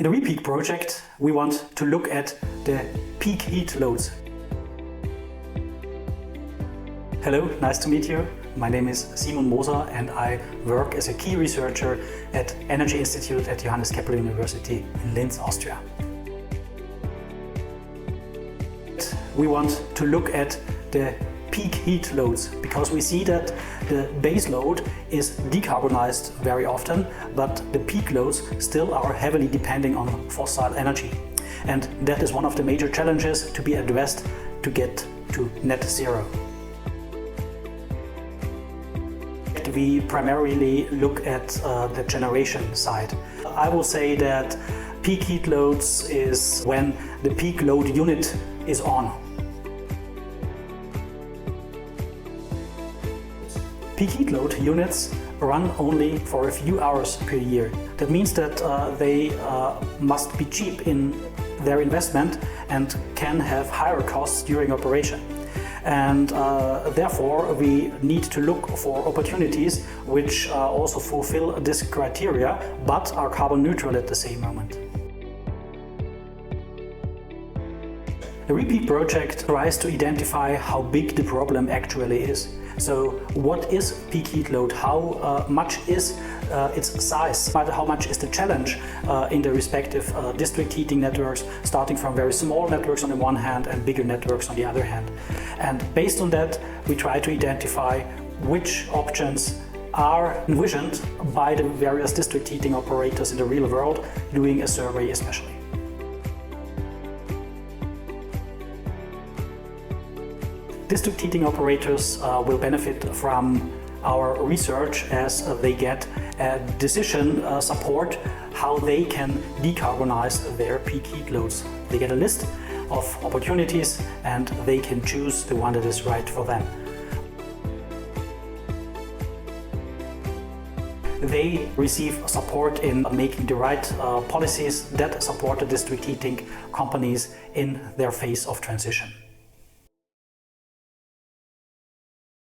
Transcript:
the RePeak project, we want to look at the peak heat loads. Hello, nice to meet you. My name is Simon Moser and I work as a key researcher at Energie Institut at JKU University in Linz, Austria. We want to look at the peak heat loads because we see that the base load is decarbonized very often, but the peak loads still are heavily depending on fossil energy. And that is one of the major challenges to be addressed to get to net zero. We primarily look at the generation side. I will say that peak heat loads is when the peak load unit is on. Peak heat load units run only for a few hours per year. That means that they must be cheap in their investment and can have higher costs during operation. And therefore we need to look for opportunities which also fulfill this criteria but are carbon neutral at the same moment. The RePeak project tries to identify how big the problem actually is. So what is peak heat load? How much is its size? How much is the challenge in the respective district heating networks, starting from very small networks on the one hand and bigger networks on the other hand. And based on that, we try to identify which options are envisioned by the various district heating operators in the real world, doing a survey especially. District heating operators will benefit from our research as they get decision support how they can decarbonize their peak heat loads. They get a list of opportunities and they can choose the one that is right for them. They receive support in making the right policies that support the district heating companies in their phase of transition.